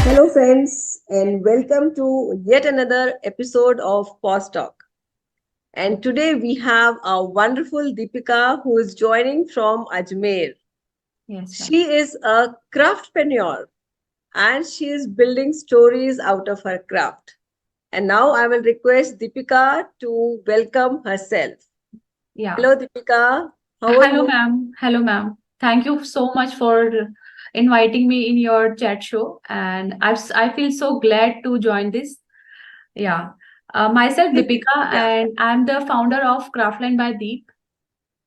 Hello, friends, and welcome to yet another episode of Pause Talk. And today we have our wonderful Deepika who is joining from Ajmer. Yes, ma'am. She is a craftpreneur and she is building stories out of her craft. And now I will request Deepika to welcome herself. Yeah. Hello, Deepika. How are Hello, you? ma'am. Hello, ma'am. Thank you so much for inviting me in your chat show, and I feel so glad to join this. Yeah. Myself, Deepika, Yeah. and I'm the founder of Craftline by Deep.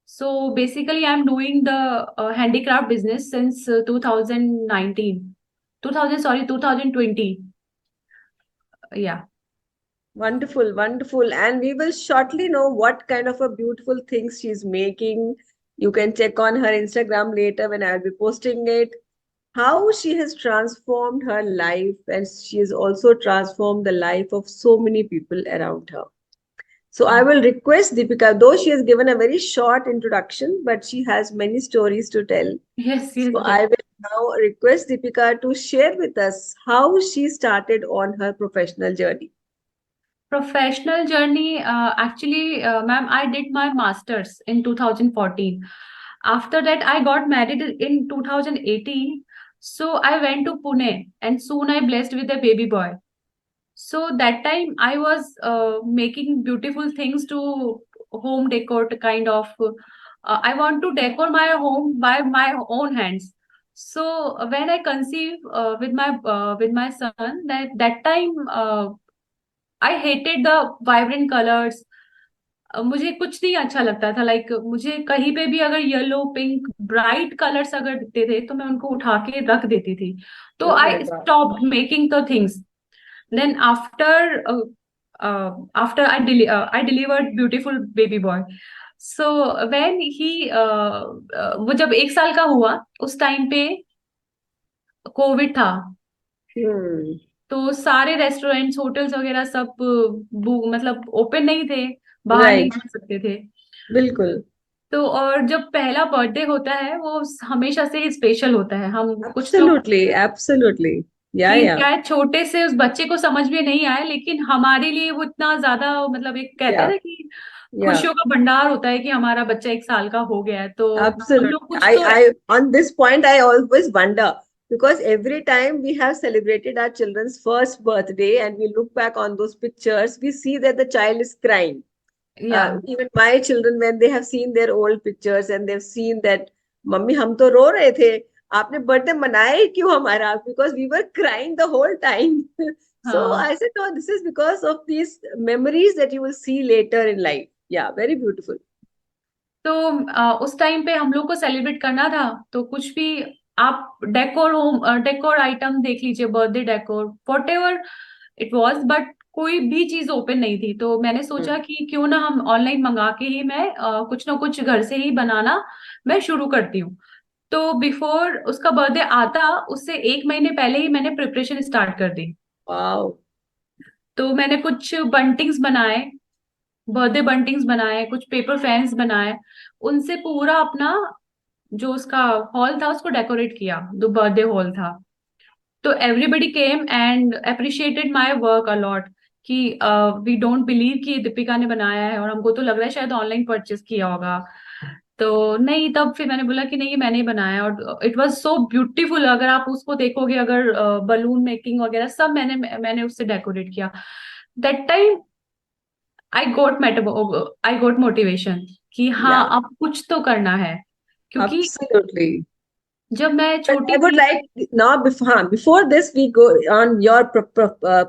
So basically, I'm doing the handicraft business since 2019. 2000, sorry, 2020. Yeah. Wonderful, wonderful. And we will shortly know what kind of a beautiful things she's making. You can check on her Instagram later when I'll be posting it. How she has transformed her life, and she has also transformed the life of so many people around her. So I will request Deepika, though she has given a very short introduction, but she has many stories to tell. Yes, yes, So I will now request Deepika to share with us how she started on her professional journey. professional journey, actually, ma'am, I did my master's in 2014. After that, I got married in 2018. So I went to Pune and soon I blessed with a baby boy. So that time I was making beautiful things to home decor to kind of. I want to decor my home by my own hands. So when I conceived with my son, that time I hated the vibrant colors. मुझे कुछ नहीं अच्छा लगता था like मुझे कहीं पे भी अगर येलो पिंक ब्राइट कलर्स अगर दिखते थे तो मैं उनको उठा के रख देती थी तो Oh my I God. Stopped making the things then after I delivered beautiful baby boy so when he वो जब 1 साल का हुआ उस टाइम पे कोविड था Hmm. तो सारे रेस्टोरेंट्स होटल्स वगैरह सब मतलब ओपन नहीं थे बाहर नहीं Right. जा सकते थे बिल्कुल. तो और जब पहला बर्थडे होता है वो हमेशा से ही स्पेशल होता है हम कुछ लोग Absolutely, absolutely. Yeah, कि yeah, चाहे छोटे से उस बच्चे को समझ में नहीं आए लेकिन हमारे लिए वो इतना ज्यादा मतलब एक कहते हैं yeah, ना कि yeah. खुशियों का भंडार होता है कि हमारा बच्चा 1 साल का हो गया है तो हम Absolutely. लोग कुछ तो On this point, I always wonder because every time we have celebrated our children's first birthday and we look back on those pictures, we see that the child is crying. या Even my children, when they have seen their old pictures and they've seen that, mummy हम तो रो रहे थे आपने birthday मनाया ही क्यों हमारा because we were crying the whole time. So हाँ I said no, this is because of these memories that you will see later in life. Yeah, very beautiful. तो उस टाइम पे हम लोग को सेलिब्रेट करना था तो कुछ भी आप डेकोर आइटम देख लीजिए birthday decor what ever it was but कोई भी चीज ओपन नहीं थी तो मैंने सोचा Hmm. कि क्यों ना हम ऑनलाइन मंगा के ही मैं कुछ ना कुछ घर से ही बनाना मैं शुरू करती हूँ तो बिफोर उसका बर्थडे आता उससे 1 महीने पहले ही मैंने प्रिपरेशन स्टार्ट कर दी Wow. तो मैंने कुछ बंटिंग्स बनाए बर्थडे बंटिंग्स बनाए कुछ पेपर फैंस बनाए उनसे पूरा अपना जो उसका हॉल था उसको डेकोरेट किया जो बर्थडे हॉल था तो everybody came and appreciated my work allot कि वी डोंट बिलीव कि दीपिका ने बनाया है और हमको तो लग रहा है शायद ऑनलाइन परचेस किया होगा तो नहीं तब फिर मैंने बोला कि नहीं ये मैंने ही बनाया और इट वाज सो ब्यूटीफुल अगर आप उसको देखोगे अगर बलून मेकिंग वगैरह सब मैंने उससे डेकोरेट किया that time I got motivation कि हाँ Yeah, अब कुछ तो करना है क्योंकि absolutely. जब मैं But छोटी I would थी like now before this we go on your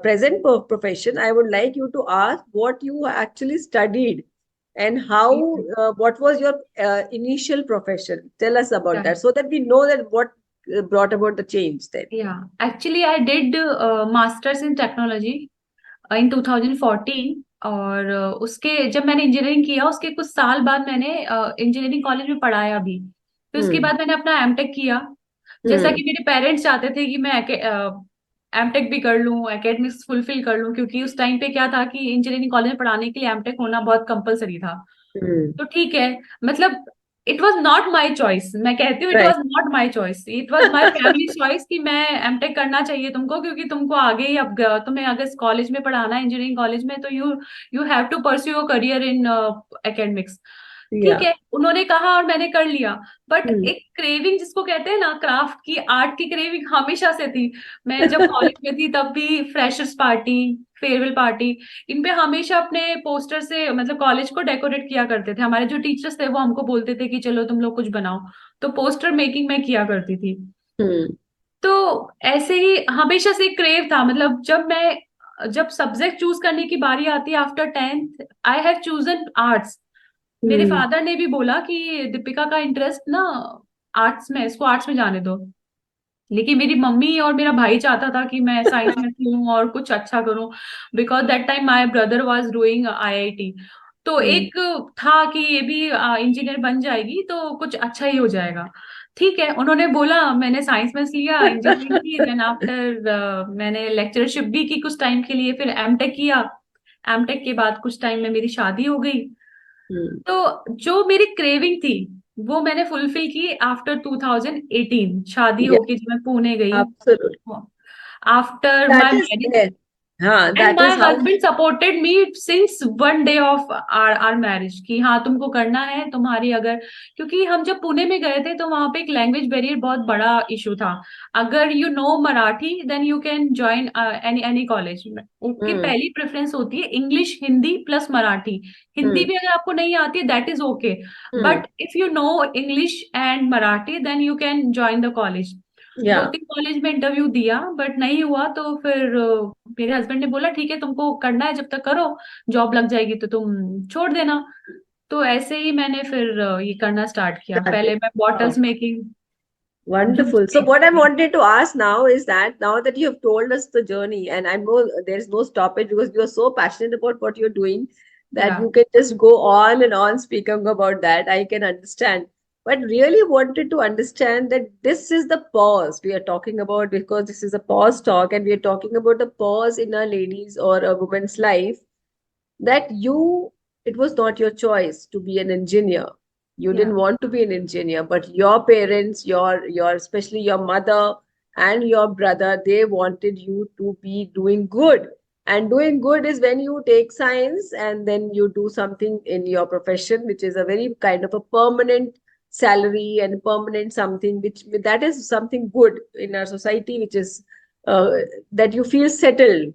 present profession. I would like you to ask what you actually studied and how what was your initial profession. Tell us about that so that we know that what brought about the change then. या actually I did masters in technology in 2014 और उसके जब मैंने engineering किया उसके कुछ साल बाद मैंने इंजीनियरिंग कॉलेज में पढ़ाया भी फिर उसके Hmm. बाद मैंने अपना एमटेक किया जैसा कि Hmm. मेरे पेरेंट्स चाहते थे कि मैं एमटेक भी कर लूं एकेडमिक्स फुलफिल कर लूं क्योंकि उस टाइम पे क्या था कि इंजीनियरिंग कॉलेज में पढ़ाने के लिए एमटेक होना बहुत कंपलसरी था Hmm. तो ठीक है मतलब it was not my choice, मैं कहती हूँ it Right. Was not my choice, it was my family choice कि मैं एमटेक करना चाहिए तुमको, क्योंकि तुमको आगे ही, अब तुम्हें अगर कॉलेज में पढ़ाना है, इंजीनियरिंग कॉलेज में, तो you you have to pursue your career in academics. ठीक Yeah. है, उन्होंने कहा और मैंने कर लिया। But Hmm. एक क्रेविंग जिसको कहते हैं ना, क्राफ्ट की, आर्ट की क्रेविंग हमेशा से थी। मैं जब कॉलेज में थी तब भी फ्रेशर्स पार्टी, फेयरवेल पार्टी, इन पे हमेशा अपने पोस्टर से मतलब कॉलेज को डेकोरेट किया करते थे। हमारे जो टीचर्स थे वो हमको बोलते थे कि चलो तुम लोग कुछ बनाओ, तो पोस्टर मेकिंग मैं किया करती थी। Hmm. तो ऐसे ही हमेशा से क्रेव था, मतलब जब सब्जेक्ट चूज करने की बारी आती है after 10th, I have chosen arts. मेरे Hmm. फादर ने भी बोला कि दीपिका का इंटरेस्ट ना आर्ट्स में, इसको आर्ट्स में जाने दो। लेकिन मेरी मम्मी और मेरा भाई चाहता था कि मैं साइंस में लूं और कुछ अच्छा करूं, because that time my brother was doing IIT. तो Hmm. एक था कि ये भी इंजीनियर बन जाएगी तो कुछ अच्छा ही हो जाएगा। ठीक है, उन्होंने बोला, मैंने साइंस में लिया, इंजीनियरिंग की, देन आफ्टर मैंने लेक्चरशिप भी की कुछ टाइम के लिए, फिर एमटेक किया। एमटेक के बाद कुछ टाइम में मेरी शादी हो गई। Hmm. तो जो मेरी क्रेविंग थी वो मैंने फुलफिल की आफ्टर 2018, शादी Yeah. होके जब मैं पुणे गई, Absolutely. After That my is marriage. there. हाँ, and that my is how. Husband supported me since one day of our marriage, कि हाँ तुमको करना है, तुम्हारी अगर, क्योंकि हम जब पुणे में गए थे तो वहां पे एक लैंग्वेज बैरियर बहुत बड़ा इशू था। अगर you know Marathi then you can join any any college. उसकी Hmm. पहली प्रेफरेंस होती है English, Hindi plus Marathi. Hindi Hmm. भी अगर आपको नहीं आती है that is okay, Hmm. But if you know English and Marathi then you can join the college. दो Yeah. तीन कॉलेज में इंटरव्यू दिया बट नहीं हुआ, तो फिर मेरे हस्बैंड ने बोला ठीक है तुमको करना है जब तक करो, जॉब लग जाएगी तो तुम छोड़ देना। तो ऐसे ही मैंने फिर ये करना स्टार्ट किया, पहले Started. मैं Wow. Bottles making, juice Wonderful. So what I making. wanted to ask now is that now that you have told us the journey, and I know there's no stoppage because you are so passionate about what you're doing that या you can just go on and on speaking about that. I can understand. But really wanted to understand that this is the pause we are talking about because this is a pause talk and we are talking about the pause in a lady's or a woman's life that it was not your choice to be an engineer. You या didn't want to be an engineer, but your parents, your especially your mother and your brother, they wanted you to be doing good. And doing good is when you take science and then you do something in your profession, which is a very kind of a permanent salary and permanent something, which that is something good in our society, which is uh, that you feel settled.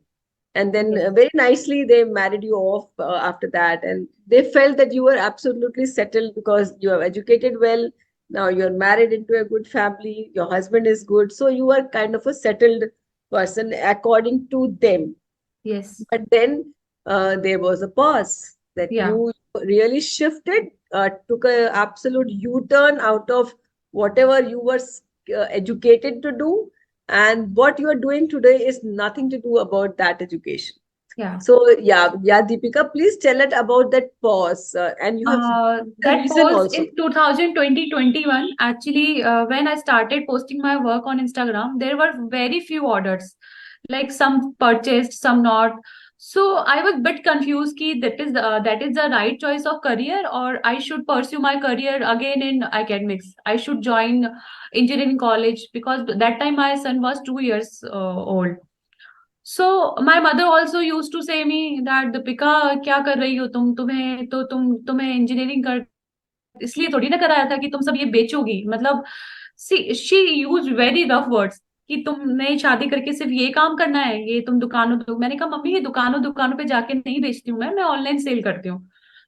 And then yes very nicely they married you off after that, and they felt that you were absolutely settled because you have educated well. Now you're married into a good family, your husband is good, so you are kind of a settled person according to them. Yes But then there was a pause that या you really shifted, took a absolute U-turn out of whatever you were educated to do, and what you are doing today is nothing to do about that education. या So yeah, Deepika, please tell it about that pause, and you have the that reason was also. in 2021. Actually, when I started posting my work on Instagram, there were very few orders. Like some purchased, some not. So I was bit confused ki that is the right choice of career, or I should pursue my career again in academics. I should join engineering college because that time my son was 2 years old. So my mother also used to say me that Deepika क्या कर रही हो तुम, तुम्हें engineering कर इसलिए थोड़ी ना कराया था कि तुम सब ये बेचोगी, मतलब she use very rough words कि तुमने शादी करके सिर्फ ये काम करना है, ये तुम दुकानों तो मैंने कहा मम्मी ये दुकानों दुकानों पे जाके नहीं बेचती हूँ, मैं ऑनलाइन सेल करती हूँ।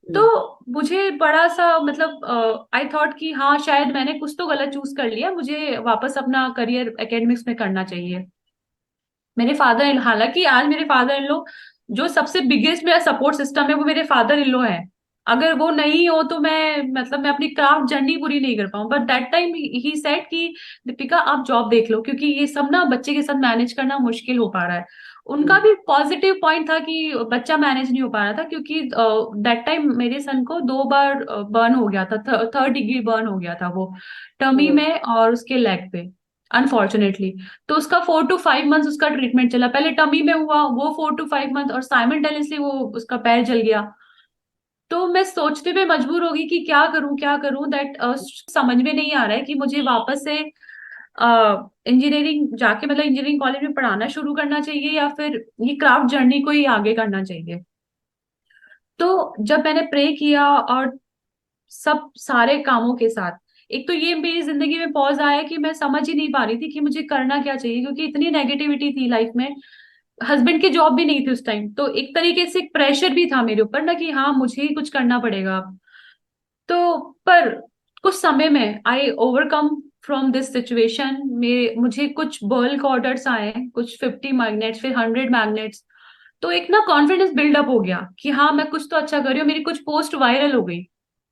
तो Mm, मुझे बड़ा सा मतलब आई थॉट कि हाँ शायद मैंने कुछ तो गलत चूज कर लिया, मुझे वापस अपना करियर एकेडमिक्स में करना चाहिए। मेरे फादर इन हालांकि आज मेरे फादर इन लो जो सबसे बिगेस्ट मेरा सपोर्ट सिस्टम है वो मेरे फादर इन लो है। अगर वो नहीं हो तो मैं मतलब मैं अपनी क्राफ्ट जर्नी पूरी नहीं कर पाऊँ, but that time he said कि दीपिका आप जॉब देख लो, क्योंकि ये सब ना बच्चे के साथ मैनेज करना मुश्किल हो पा रहा है। उनका mm, भी पॉजिटिव पॉइंट था कि बच्चा मैनेज नहीं हो पा रहा था, क्योंकि दैट टाइम मेरे सन को 2 बार बर्न हो गया था, 3rd डिग्री बर्न हो गया था वो, टमी mm, में और उसके लेग पे, अनफॉर्चुनेटली। तो उसका 4 to 5 मंथ उसका ट्रीटमेंट चला, पहले टमी में हुआ वो 4 to 5 मंथ, और साइमल्टेनियसली वो उसका पैर जल गया। तो मैं सोचते हुए मजबूर होगी कि क्या करूं, दैट समझ में नहीं आ रहा है कि मुझे वापस से इंजीनियरिंग जाके मतलब इंजीनियरिंग कॉलेज में पढ़ाना शुरू करना चाहिए या फिर ये क्राफ्ट जर्नी को ही आगे करना चाहिए। तो जब मैंने प्रे किया और सब सारे कामों के साथ, एक तो ये मेरी जिंदगी में पॉज आया कि मैं समझ ही नहीं पा रही थी कि मुझे करना क्या चाहिए, क्योंकि इतनी नेगेटिविटी थी लाइफ में। हस्बैंड की जॉब भी नहीं थी उस टाइम, तो एक तरीके से एक प्रेशर भी था मेरे ऊपर ना कि हाँ मुझे ही कुछ करना पड़ेगा अब। तो पर कुछ समय में I overcome from this situation में, मुझे कुछ बल्क ऑर्डर्स आए, कुछ 50 मैग्नेट्स, फिर 100 मैग्नेट्स। तो एक ना कॉन्फिडेंस बिल्डअप हो गया कि हाँ मैं कुछ तो अच्छा कर रही हूँ, मेरी कुछ पोस्ट वायरल हो गई।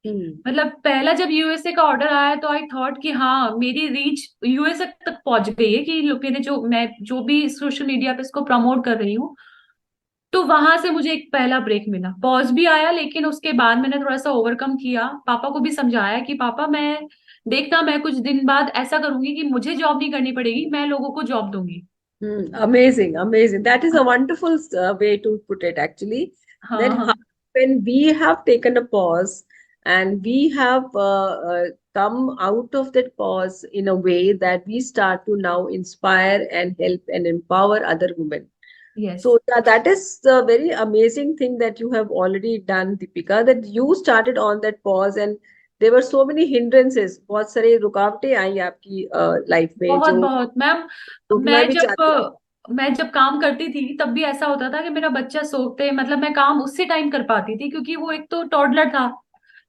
हम्म। मतलब पहला जब यूएसए का ऑर्डर आया तो आई थॉट कि हाँ मेरी रीच यूएसए तक पहुंच गई है, कि लोग मेरे जो मैं जो भी सोशल मीडिया पे इसको प्रमोट कर रही हूँ। तो वहां से मुझे एक पहला ब्रेक मिला, पॉज भी आया, लेकिन उसके बाद मैंने थोड़ा सा ओवरकम किया, पापा को भी समझाया कि पापा मैं देखना, मैं कुछ दिन बाद ऐसा करूंगी कि मुझे जॉब नहीं करनी पड़ेगी, मैं लोगों को जॉब दूंगी। Amazing, amazing. That is a wonderful way to put it, actually. That हाँ how, हाँ। when we have taken a pause and we have come out of that pause in a way that we start to now inspire and help and empower other women. Yes. So yeah, that is a very amazing thing that you have already done, Deepika, that you started on that pause and there were so many hindrances, बहुत सारे रुकावटें आई आपकी life में बहुत जो बहुत ma'am. रुकना मैं भी जब चाहती मैं जब काम करती थी तब भी ऐसा होता था कि मेरा बच्चा सोते, मतलब मैं काम उससे टाइम कर पाती थी, क्योंकि वो एक तो टॉडलर था।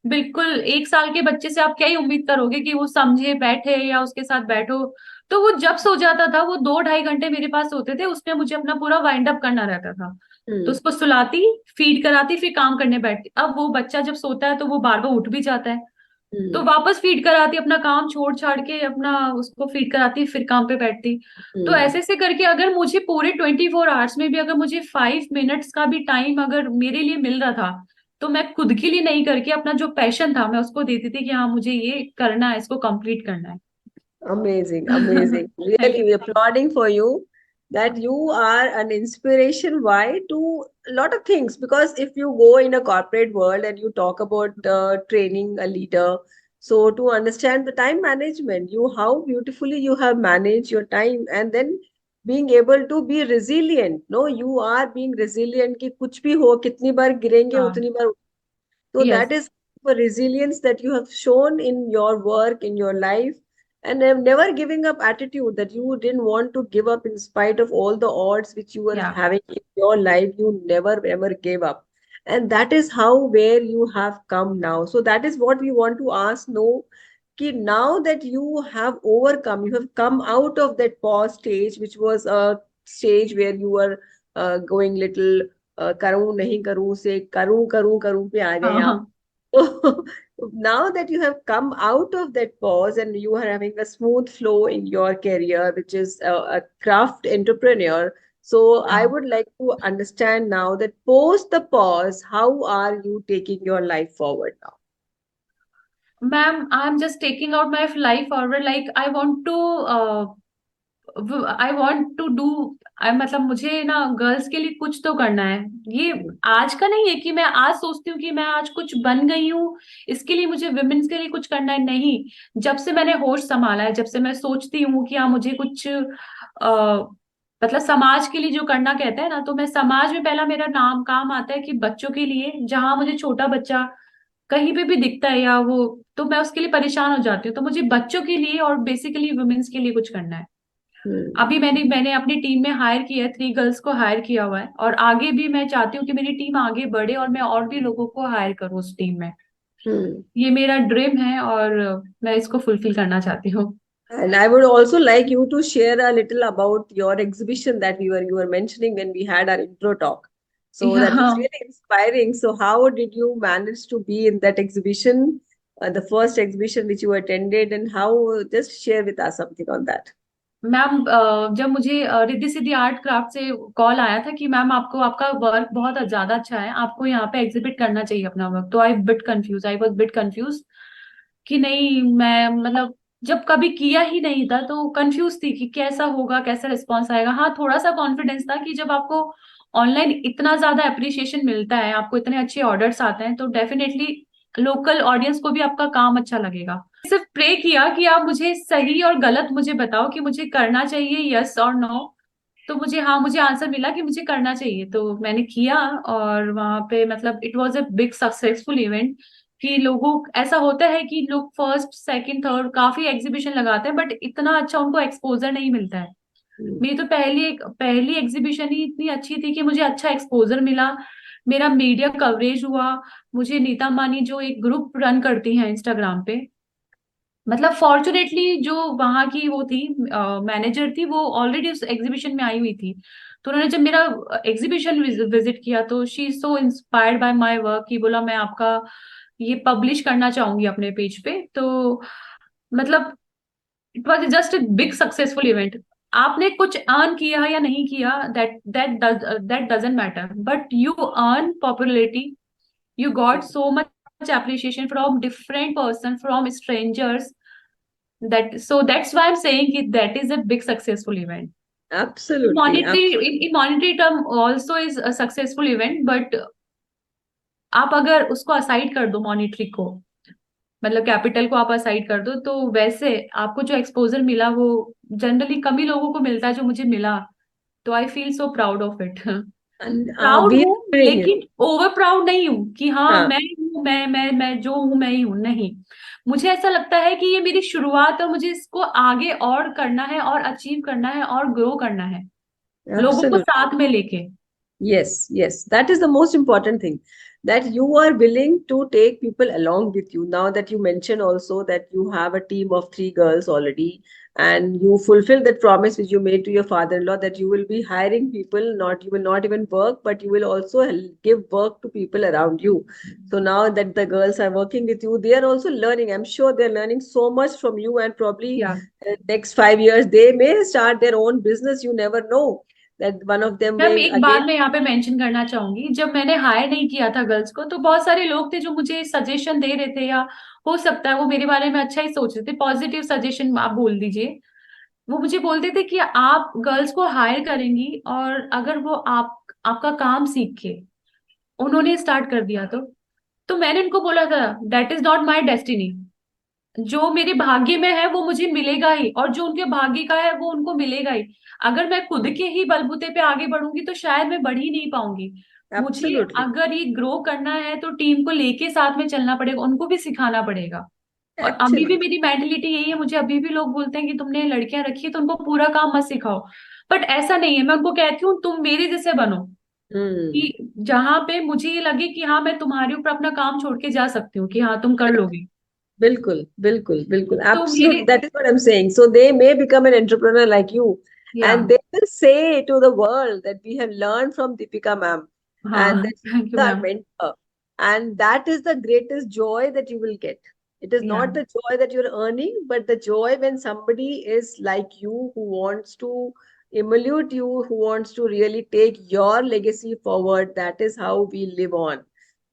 बिल्कुल 1 साल के बच्चे से आप क्या ही उम्मीद करोगे कि वो समझे बैठे या उसके साथ बैठो। तो वो जब सो जाता था, वो 2 ढाई घंटे मेरे पास सोते थे, उसमें मुझे अपना पूरा वाइंड अप करना रहता था। तो हूँ। उसको सुलाती, फीड कराती, फिर काम करने बैठती। अब वो बच्चा जब सोता है तो वो बार बार उठ भी जाता है, तो हम्म। वापस फीड कराती, अपना काम छोड़ छाड़ के अपना उसको फीड कराती, फिर काम पे बैठती। तो हम्म। ऐसे से करके अगर मुझे पूरे 24 आवर्स में भी अगर मुझे 5 मिनट्स का भी टाइम अगर मेरे लिए मिल रहा था, तो मैं खुद के लिए नहीं करके अपना जो पैशन था मैं उसको देती थी कि हाँ मुझे ये करना है, इसको कंप्लीट करना Amazing, है। amazing. Thank Really, we're applauding for you that you are an inspiration. Why? To a lot of things. Because if you go in a corporate world and you talk about training a leader, so to understand the time management, you how beautifully you have managed your time, and then being able to be resilient. No, you are being resilient कि कुछ भी हो, कितनी बार गिरेंगे हाँ। उतनी बार. So yes. that is the resilience that you have shown in your work, in your life, and never giving up attitude that you didn't want to give up in spite of all the odds which you were या having in your life. You never ever gave up. And that is how where you have come now. So that is what we want to ask. No, कि now that you have overcome, you have come out of that pause stage, which was a stage where you were going little करूं नहीं करूं से करूं करूं करूं पे आ गए हाँ आप. हाँ So now that you have come out of that pause and you are having a smooth flow in your career, which is a craft entrepreneur. So I हाँ। would like to understand now that post the pause, how are you taking your life forward now? Ma'am I am just taking out my life forward, like I want to do, मतलब मुझे ना girls के लिए कुछ तो करना है। ये Hmm. आज का नहीं है कि मैं आज सोचती हूँ कि मैं आज कुछ बन गई हूँ, इसके लिए मुझे विमेन्स के लिए कुछ करना है, नहीं। जब से मैंने होश संभाला है, जब से मैं सोचती हूँ कि हाँ मुझे कुछ मतलब समाज के लिए जो करना कहते हैं ना, तो मैं समाज में पहला मेरा नाम काम आता है कि बच्चों के लिए, जहां मुझे छोटा बच्चा कहीं पे भी दिखता है या वो, तो मैं उसके लिए परेशान हो जाती हूँ। तो मुझे बच्चों के लिए और बेसिकली वुमेन्स के लिए कुछ करना है। Hmm. अभी मैंने अपनी टीम में हायर किया है, 3 गर्ल्स को हायर किया हुआ है, और आगे भी मैं चाहती हूँ कि मेरी टीम आगे बढ़े और मैं और भी लोगों को हायर करूँ उस टीम में। Hmm. ये मेरा ड्रीम है और मैं इसको फुलफिल करना चाहती हूँ। And I would also like you to share a little about your exhibition that you were mentioning when we had our intro talk. So that was Yeah. really inspiring. So how did you manage to be in that exhibition, the first exhibition which you attended, and how? Just share with us something on that. Ma'am जब मुझे Riddhi Siddhi art craft से call आया था कि ma'am आपको आपका work बहुत ज्यादा अच्छा है, आपको यहाँ पे एग्जिबिट करना चाहिए अपना वर्क, तो आई वॉज बिट कंफ्यूज कि नहीं, मैं मतलब जब कभी किया ही नहीं था तो कंफ्यूज थी कि कैसा होगा, कैसा रिस्पॉन्स आएगा। हाँ थोड़ा सा कॉन्फिडेंस था कि जब आपको ऑनलाइन इतना ज्यादा अप्रिसिएशन मिलता है, आपको इतने अच्छे ऑर्डर्स आते हैं, तो डेफिनेटली लोकल ऑडियंस को भी आपका काम अच्छा लगेगा। सिर्फ प्रे किया कि आप मुझे सही और गलत मुझे बताओ कि मुझे करना चाहिए, यस और नो। तो मुझे, हाँ, मुझे आंसर मिला कि मुझे करना चाहिए, तो मैंने किया। और वहां पे मतलब it was a big successful event. कि लोगों, ऐसा होता है कि लोग फर्स्ट सेकंड थर्ड काफी एग्जीबिशन लगाते हैं, बट इतना अच्छा उनको एक्सपोजर नहीं मिलता है। मेरी तो पहली एग्जीबिशन ही इतनी अच्छी थी कि मुझे अच्छा एक्सपोजर मिला, मेरा मीडिया कवरेज हुआ। मुझे नीता मानी जो एक ग्रुप रन करती हैं इंस्टाग्राम पे, मतलब फॉर्चुनेटली जो वहां की वो थी मैनेजर थी, वो ऑलरेडी उस एग्जीबिशन में आई हुई थी। तो उन्होंने जब मेरा एग्जीबिशन विजिट किया, तो she so inspired by my work, कि बोला मैं आपका ये पब्लिश करना चाहूंगी अपने पेज पे। तो मतलब it was just a big successful event. आपने कुछ अर्न किया या नहीं किया, that doesn't matter, but you earn popularity, you got so much appreciation from different person, from strangers. That's why I'm saying that is a big successful event. Absolutely, absolutely. In monetary term also is a successful event, but आप अगर उसको aside कर दो, monetary को, मतलब capital को आप aside कर दो, तो वैसे आपको जो एक्सपोजर मिला वो जनरली कम ही लोगों को मिलता है जो मुझे मिला। तो I feel so proud of it. And proud we हूँ, are hearing it. लेकिन ओवर प्राउड नहीं हूँ कि हाँ हाँ, मैं हूँ, मैं जो हूँ मैं ही हूँ, नहीं। मुझे ऐसा लगता है कि ये मेरी शुरुआत है, और मुझे इसको आगे और करना है, और अचीव करना है, और ग्रो करना है, लोगों को absolutely. साथ में लेके। Yes, yes. That is the most important thing, that you are willing to take people along with you. Now that you mentioned also that you have a team of 3 girls already, and you fulfill that promise which you made to your father-in-law, that you will be hiring people, not you will not even work, but you will also give work to people around you. So now that the girls are working with you, they are also learning. I'm sure they're learning so much from you, and probably या next 5 years they may start their own business. You never know that one of them ma'am, may एक again. बात मैं यहाँ पे mention करना चाहूंगी, जब मैंने हायर नहीं किया था गर्ल्स को, तो बहुत सारे लोग थे जो मुझे सजेशन दे रहे थे, या हो सकता है वो मेरे बारे में अच्छा ही सोच रहे थे, पॉजिटिव सजेशन आप बोल दीजिए। वो मुझे बोलते थे कि आप गर्ल्स को हायर करेंगी, और अगर वो आपका काम सीख के उन्होंने स्टार्ट कर दिया, तो मैंने उनको बोला था, that is not my destiny. जो मेरे भाग्य में है वो मुझे मिलेगा ही, और जो उनके भाग्य का है वो उनको मिलेगा ही। अगर मैं खुद के ही बलबूते पे आगे बढ़ूंगी तो शायद मैं बढ़ ही नहीं पाऊंगी। मुझे Absolutely. अगर ये ग्रो करना है तो टीम को लेके साथ में चलना पड़ेगा, उनको भी सिखाना पड़ेगा। और अभी भी Actually. मेरी मेंटेलिटी यही है, मुझे अभी भी लोग बोलते हैं कि तुमने लड़कियां रखी है तो उनको पूरा काम मत सिखाओ। बट ऐसा नहीं है, मैं उनको कहती हूँ तुम मेरे जैसे बनो, Hmm. कि जहां पे मुझे ये लगे कि हाँ मैं तुम्हारे ऊपर अपना काम छोड़ के जा सकती हूँ, कि हाँ तुम कर लोगे। Bilkul, bilkul, bilkul. तो मेरे, Absolutely. That is what I'm saying. So they may become an entrepreneur like you, या, and they will say to the world that we have learned from Deepika ma'am, and हाँ, that she thank you is our ma'am. mentor. And that is the greatest joy that you will get. It is या, not the joy that you're earning, but the joy when somebody is like you, who wants to emulate you, who wants to really take your legacy forward. That is how we live on.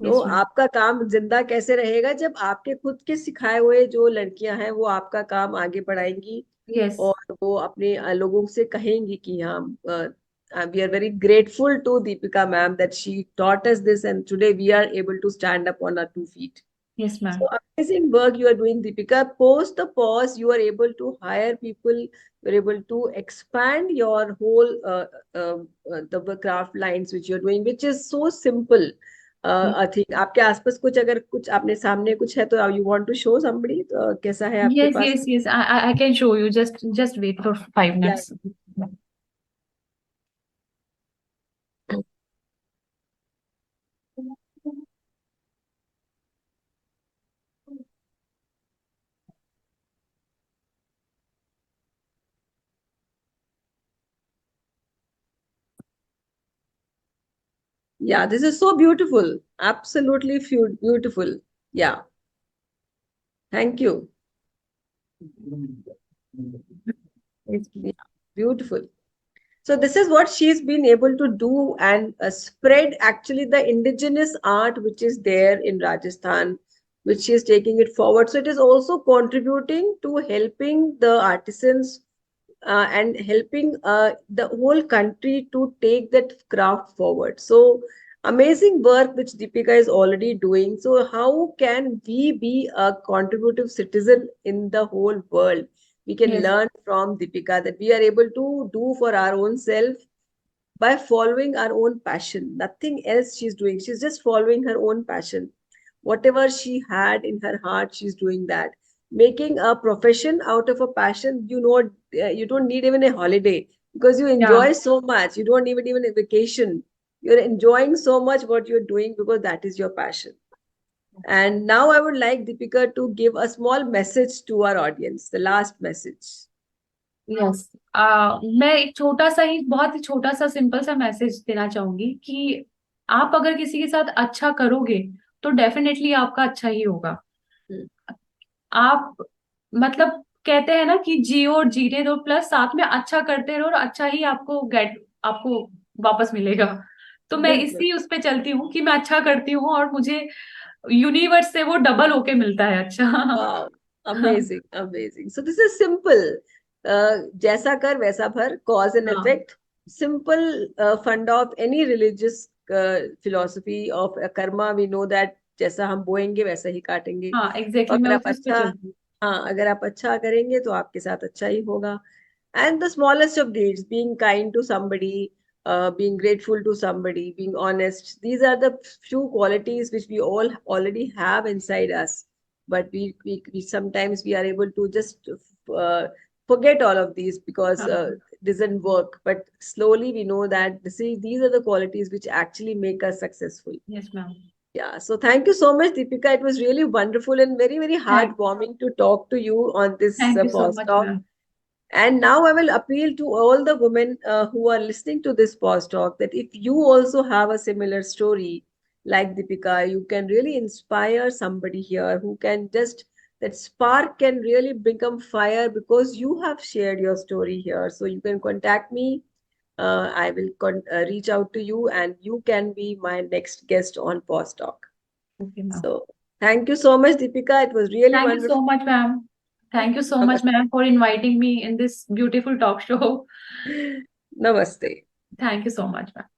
तो yes ma'am, आपका काम जिंदा कैसे रहेगा, जब आपके खुद के सिखाए हुए जो लड़कियां हैं वो आपका काम आगे बढ़ाएंगी, यस, और वो अपने लोगों से कहेंगी कि हाँ, we are very grateful to Deepika ma'am that she taught us this, and today we are able to stand up on our 2 feet. Yes ma'am, So amazing work you are doing, Deepika. Post the pause, you are able to hire people, you're able to expand your whole the craft lines which you're doing, which is so simple. I think आपके आसपास कुछ, अगर कुछ आपने सामने कुछ है तो you want to show somebody, तो कैसा है आपके यस, पास? Yes, yes, I can show you, just wait for five Yeah. Minutes Yeah, this is so beautiful. Absolutely beautiful. Yeah, thank you. Yeah, beautiful. So this is what she's been able to do, and spread actually the indigenous art which is there in Rajasthan, which she is taking it forward. So it is also contributing to helping the artisans and helping the whole country to take that craft forward. So amazing work which Deepika is already doing. So how can we be a contributive citizen in the whole world? We can Yes. learn from Deepika that we are able to do for our own self by following our own passion. Nothing else she's doing. She's just following her own passion. Whatever she had in her heart, she's doing that. Making a profession out of a passion, you don't need even a holiday because you Yeah. enjoy so much. You don't need even a vacation. You're enjoying so much what you're doing because that is your passion. And now I would like Deepika to give a small message to our audience, the last message. Yes, मैं एक छोटा सा ही, बहुत ही छोटा सा simple सा message देना चाहूंगी कि आप अगर किसी के साथ अच्छा करोगे तो डेफिनेटली आपका अच्छा ही होगा। Hmm. आप मतलब कहते हैं ना कि जियो और जीने दो, प्लस साथ में अच्छा करते रहो और अच्छा ही आपको वापस मिलेगा। तो मैं बिल्कुल। इसी उस पे चलती हूँ कि मैं अच्छा करती हूँ और मुझे यूनिवर्स से वो डबल होके मिलता है अच्छा। Wow, amazing, amazing. So this is simple. जैसा कर वैसा भर, cause and हाँ effect. Simple fund of any religious philosophy of karma. We know that जैसा हम बोएंगे वैसा ही काटेंगे। हाँ एग्जैक्टली, मैं अगर आप उसी उस पे अच्छा चलती हूँ। हाँ, अगर आप अच्छा करेंगे तो आपके साथ अच्छा ही होगा। And the smallest of deeds, being kind to somebody, being grateful to somebody, being honest. These are the few qualities which we all already have inside us, but we sometimes we are able to just uh, forget all of these because हाँ it doesn't work. But slowly we know that see, these are the qualities which actually make us successful. Yes ma'am. Yeah, so thank you so much, Deepika. It was really wonderful and very, very thank heartwarming to talk to you on this thank you so post much talk. Ma'am. And now I will appeal to all the women who are listening to this post talk that if you also have a similar story like Deepika, you can really inspire somebody here who can just, that spark can really become fire because you have shared your story here. So you can contact me. I will reach out to you and you can be my next guest on post talk. Okay ma'am. So thank you so much, Deepika. It was really thank you wonderful. So much ma'am. Thank you so much Namaste. Ma'am for inviting me in this beautiful talk show. Namaste. Thank you so much ma'am.